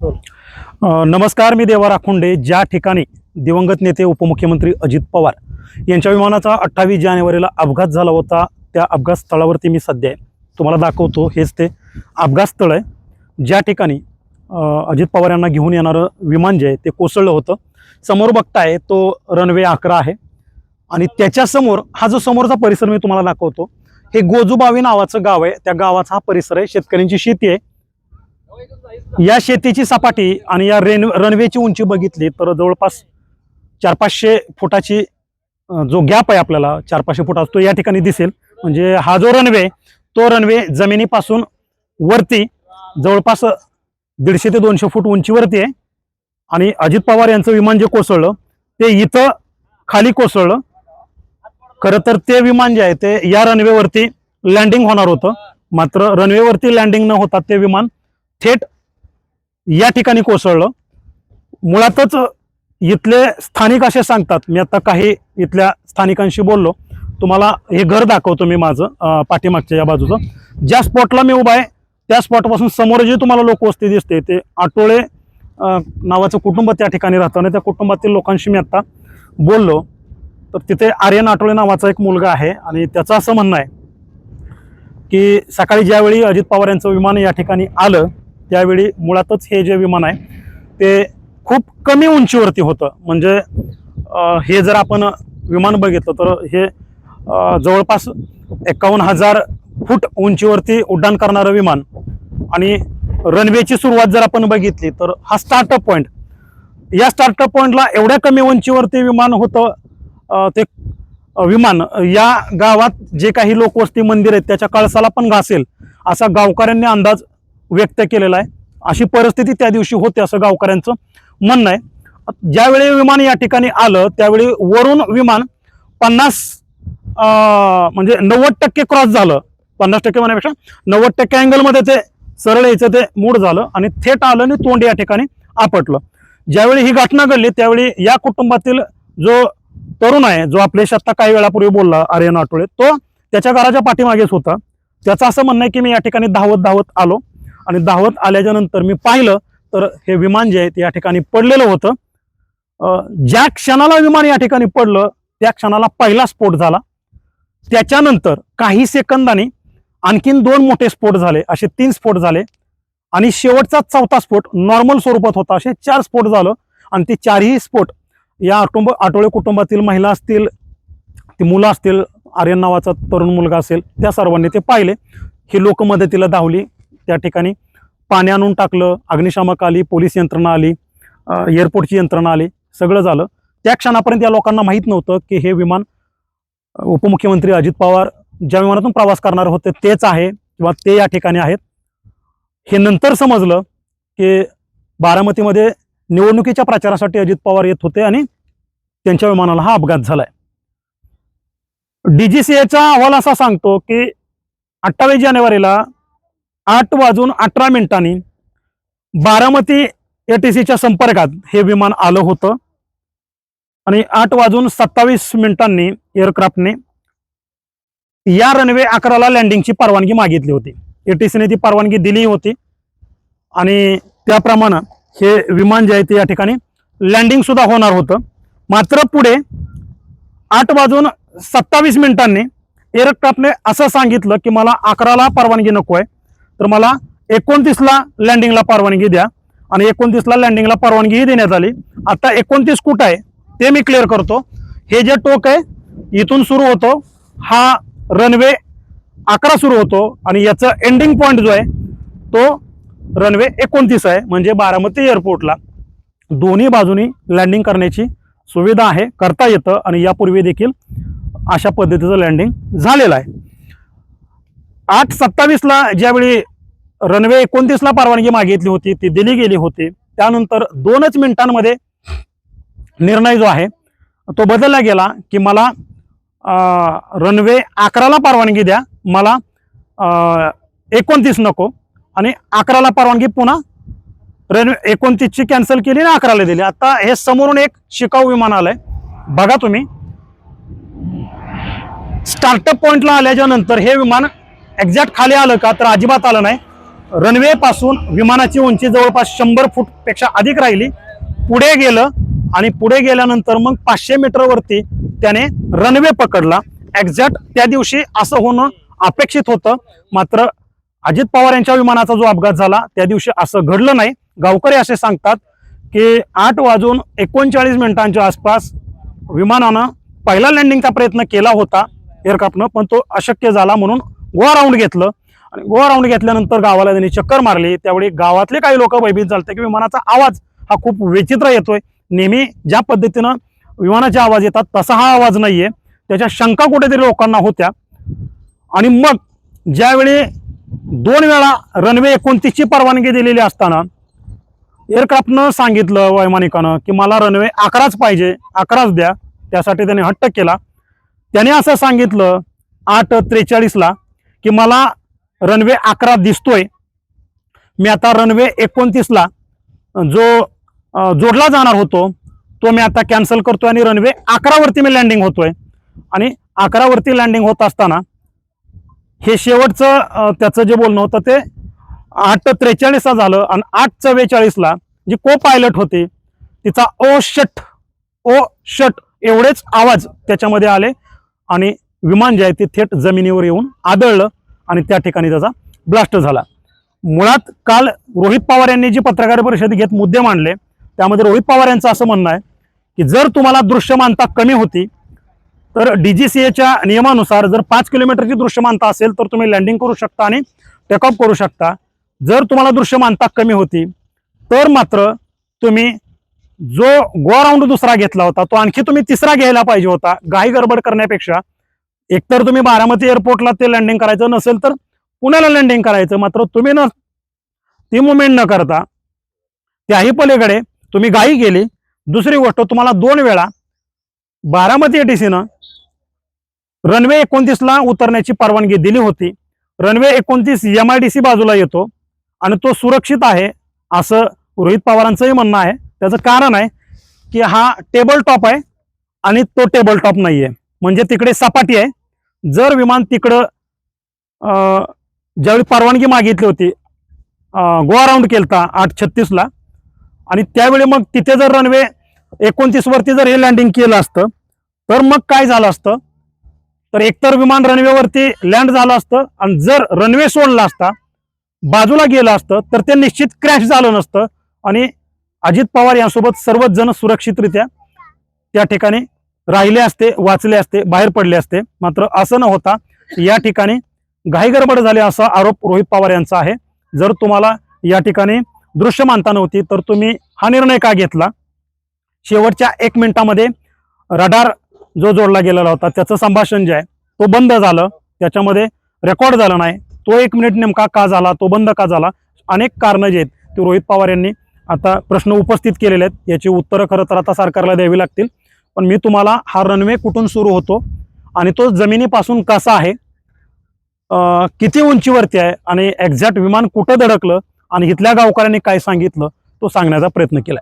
नमस्कार, मी देवा राखुंडे. ज्या ठिकाणी दिवंगत नेते उपमुख्यमंत्री अजित पवार यांच्या विमानाचा 28 जानेवारीला अपघात झाला होता, त्या अपघात स्थळावरती मी सध्या आहे. तुम्हाला दाखवतो, हेच ते अपघात स्थळ आहे ज्या ठिकाणी अजित पवार यांना घेऊन येणारं विमान जे आहे ते कोसळलं होतं. समोर बघताय तो रनवे 11 आहे आणि त्याच्यासमोर हा जो समोरचा परिसर मी तुम्हाला दाखवतो, हे गोजूबावी नावाचं गाव आहे. त्या गावाचा हा परिसर आहे, शेतकऱ्यांची शेती आहे. या शेतीची सपाटी आणि या रनवेची उंची बघितली तर जवळपास 400-500 फुटाची जो गॅप आहे, आपल्याला 400-500 फुट तो या ठिकाणी दिसेल. म्हणजे हा जो रनवे, तो रनवे जमिनीपासून वरती जवळपास 150 ते 200 फूट उंचीवरती आहे. आणि अजित पवार यांचं विमान जे कोसळलं ते इथं खाली कोसळलं. खरं तर ते विमान जे आहे ते या रनवेवरती लँडिंग होणार होतं, मात्र रनवेवरती लँडिंग न होता ते विमान थेट या ठिकाणी कोसळलं. मुळातच इथले स्थानिक असे सांगतात, मी आता काही इथल्या स्थानिकांशी बोललो, तुम्हाला हे घर दाखवतो मी माझं पाठीमागच्या या बाजूचं. ज्या स्पॉटला मी उभा आहे त्या स्पॉटपासून समोर जे तुम्हाला लोकवस्ती दिसते ते आटोळे नावाचं कुटुंब त्या ठिकाणी राहतं आणि त्या कुटुंबातील लोकांशी मी आता बोललो तर तिथे आर्यन आटोळे नावाचा एक मुलगा आहे आणि त्याचं असं म्हणणं आहे की सकाळी ज्यावेळी अजित पवार यांचं विमान या ठिकाणी आलं त्यावेळी मुळातच हे जे विमान आहे ते खूप कमी उंचीवरती होतं. म्हणजे हे जर आपण विमान बघितलं तर हे जवळपास 51,000 फूट उंचीवरती उड्डाण करणारं विमान. आणि रनवेची सुरुवात जर आपण बघितली तर हा स्टार्टअप पॉईंट, या स्टार्टअप पॉईंटला एवढ्या कमी उंचीवरती विमान होतं. ते विमान या गावात जे काही लोकवस्ती मंदिर आहेत त्याच्या कळसाला पण घासेल असा गावकऱ्यांनी अंदाज व्यक्त केलेला आहे. अशी परिस्थिती त्या दिवशी होते असं गावकऱ्यांचं म्हणणं आहे. ज्यावेळी विमान या ठिकाणी आलं त्यावेळी वरून विमान 90% क्रॉस झालं. 50% म्हणण्यापेक्षा 90% अँगलमध्ये ते सरळ यायचं ते मूड झालं आणि थेट आलं आणि तोंड या ठिकाणी आपटलं. ज्यावेळी ही घटना घडली त्यावेळी या कुटुंबातील जो तरुण आहे, जो आपल्याशी आता काही वेळापूर्वी बोलला आर्यन आटोळे, तो त्याच्या घराच्या पाठीमागेच होता. त्याचं असं म्हणणं आहे की मी या ठिकाणी धावत आलो आणि धावत आल्याच्या नंतर मी पाहिलं तर हे विमान जे आहे ते या ठिकाणी पडलेलं होतं. ज्या क्षणाला विमान या ठिकाणी पडलं त्या क्षणाला पहिला स्फोट झाला. त्याच्यानंतर काही सेकंदांनी आणखीन 2 मोठे स्फोट झाले, असे 3 स्फोट झाले आणि शेवटचा 4था स्फोट नॉर्मल स्वरूपात होता. असे 4 स्फोट झालं आणि ते 4ही स्फोट या आटोळे कुटुंबातील महिला असतील, ती मुलं असतील, आर्यन नावाचा तरुण मुलगा असेल, त्या सर्वांनी ते पाहिले. ही लोक मदतीला धावली, त्या ठिकाणी पाणी आणून टाकलं, अग्निशामक आली, पोलीस यंत्रणा आली, एअरपोर्टची यंत्रणा आली, सगळं झालं. त्या क्षणापर्यंत या लोकांना माहीत नव्हतं की हे विमान उपमुख्यमंत्री अजित पवार ज्या विमानातून प्रवास करणार होते तेच आहे किंवा ते या ठिकाणी आहेत. हे नंतर समजलं की बारामतीमध्ये निवडणुकीच्या प्रचारासाठी अजित पवार येत होते आणि त्यांच्या विमानाला हा अपघात झालाय. DGCAचा अहवाल असा सांगतो की 28 जानेवारीला 8:18 बारामती ATCच्या संपर्कात हे विमान आलं होतं आणि 8:27 एअरक्राफ्टने या रनवे 11ला लँडिंगची परवानगी मागितली होती. ATCने ती परवानगी दिली होती आणि त्याप्रमाणे हे विमान जे आहे ते या ठिकाणी लँडिंग सुद्धा होणार होतं. मात्र पुढे 8:27 एअरक्राफ्टने असं सांगितलं की मला 11ला परवानगी नको आहे, तर मला 29ला लँडिंगला परवानगी द्या. आणि 29ला लँडिंगला परवानगीही देण्यात आली. आता 29 कुठं आहे ते मी क्लिअर करतो. हे जे टोक आहे इथून सुरू होतो, हा रनवे 11 सुरू होतो आणि याचं एंडिंग पॉईंट जो आहे तो रनवे 29 आहे. म्हणजे बारामती एअरपोर्टला दोन्ही बाजूनी लँडिंग करण्याची सुविधा आहे, करता येतं आणि यापूर्वी देखील अशा पद्धतीचं लँडिंग झालेलं आहे. 8:27ला ज्यावेळी रनवे 29ला परवानगी मागितली होती ती दिली गेली होती. त्यानंतर 2च मिनिटांमध्ये निर्णय जो आहे तो बदलला गेला की मला रनवे 11ला परवानगी द्या, मला 29 नको. आणि 11ला परवानगी पुन्हा रनवे 29ची कॅन्सल केली आणि 11ला दिली. आता हे समोरून एक शिकाऊ विमान आलंय बघा तुम्ही. स्टार्टअप पॉइंटला आल्याच्या नंतर हे विमान एक्झॅक्ट खाली आलं का तर अजिबात आलं नाही. रनवे पासून विमानाची उंची जवळपास 100 फूटपेक्षा अधिक राहिली. पुढे गेलं आणि पुढे गेल्यानंतर मग 500 मीटरवरती त्याने रनवे पकडला. एक्झॅक्ट त्या दिवशी असं होणं अपेक्षित होतं, मात्र अजित पवार यांच्या विमानाचा जो अपघात झाला त्या दिवशी असं घडलं नाही. गावकरी असे सांगतात की 8:39 आसपास विमानानं पहिला लँडिंगचा प्रयत्न केला होता एअरक्राफ्टनं, पण तो अशक्य झाला म्हणून गोवा राऊंड घेतलं. आणि गोवा राऊंड घेतल्यानंतर गावाला त्यांनी चक्कर मारली. त्यावेळी गावातले काही लोक भयभीत झाले की विमानाचा आवाज हा खूप विचित्र येतोय. नेहमी ज्या पद्धतीनं विमानाचे आवाज येतात तसा हा आवाज नाहीये. त्याच्या शंका कुठेतरी लोकांना होत्या. आणि मग ज्यावेळी 2 वेळा रनवे 29ची परवानगी दिलेली असताना एअरक्राफ्टनं सांगितलं वैमानिकानं की मला रनवे 11च पाहिजे, 11च द्या. त्यासाठी त्याने हट्ट केला. त्याने असं सांगितलं 8:43ला की मला रनवे 11 दिसतोय, मी आता रनवे 29ला जो जोडला जाणार होतो तो मी आता कॅन्सल करतोय आणि रनवे 11वरती मी लँडिंग होतोय. आणि 11वरती लँडिंग होत असताना हे शेवटचं त्याचं जे बोलणं होतं ते 8:43ला झालं. आणि 8:44ला जी को पायलट होती तिचा ओ शट एवढेच आवाज त्याच्यामध्ये आले आणि विमान जे आहे ते थेट जमिनीवर येऊन आदळलं आणि त्या ठिकाणी त्याचा ब्लास्ट झाला. मुळात काल रोहित पवार यांनी जी पत्रकार परिषद घेत मुद्दे मांडले त्यामध्ये रोहित पवार यांचं असं म्हणणं आहे की जर तुम्हाला दृश्यमानता कमी होती तर DGCAच्या नियमानुसार जर 5 किलोमीटरची दृश्यमानता असेल तर तुम्ही लँडिंग करू शकता आणि टेकऑफ करू शकता. जर तुम्हाला दृश्यमानता कमी होती तर मात्र तुम्ही जो गोवा राऊंड दुसरा घेतला होता तो आणखी तुम्ही तिसरा घ्यायला पाहिजे होता. घाई गडबड करण्यापेक्षा एकतर तुम्ही बारामती एअरपोर्टला ते लँडिंग करायचं, नसेल तर पुण्याला लँडिंग करायचं. मात्र तुम्ही न ती मुवमेंट न करता त्याही पलीकडे तुम्ही घाई गेली. दुसरी गोष्ट, तुम्हाला 2 वेळा बारामती ATCनं रनवे 29ला उतरण्याची परवानगी दिली होती. रनवे 29 MIDC बाजूला येतो आणि तो सुरक्षित आहे असं रोहित पवारांचंही म्हणणं आहे. त्याचं कारण आहे की हा टेबल टॉप आहे आणि तो टेबल टॉप नाहीये, म्हणजे तिकडे सपाटी आहे. जर विमान तिकडं ज्यावेळी परवानगी मागितली होती गोवा राऊंड केलता 8:36ला आणि त्यावेळी मग तिथे जर रनवे 29वरती जर हे लँडिंग केलं असतं तर मग काय झालं असतं, तर एकतर विमान रनवेवरती लँड झालं असतं आणि जर रनवे सोडला असता बाजूला गेलं असतं तर ते निश्चित क्रॅश झालं नसतं आणि अजित पवार यांसोबत सर्वच जण सुरक्षितरित्या त्या ठिकाणी राहिले असते, वाचले असते, बाहेर पडले असते. मात्र असं न होता या ठिकाणी घाईगडबड झाली असा आरोप रोहित पवार यांचा आहे. जर तुम्हाला या ठिकाणी दृश्यमानता नव्हती तर तुम्ही हा निर्णय का घेतला? शेवटच्या 1 मिनिटामध्ये रडार जो जोडला गेलेला होता त्याचं संभाषण जे आहे तो बंद झालं, त्याच्यामध्ये रेकॉर्ड झालं नाही. तो 1 मिनिट नेमका का झाला, तो बंद का झाला, अनेक कारणं जे आहेत ते रोहित पवार यांनी आता प्रश्न उपस्थित केलेले आहेत. याची उत्तरं खरं तर आता सरकारला द्यावी लागतील. पण मी तुम्हाला हा रनवे कुठून सुरू होतो आणि तो जमिनीपासून कसा आहे, किती उंचीवरती आहे आणि एक्झॅक्ट विमान कुठं धडकलं आणि इथल्या गावकऱ्यांनी काय सांगितलं तो सांगण्याचा प्रयत्न केला.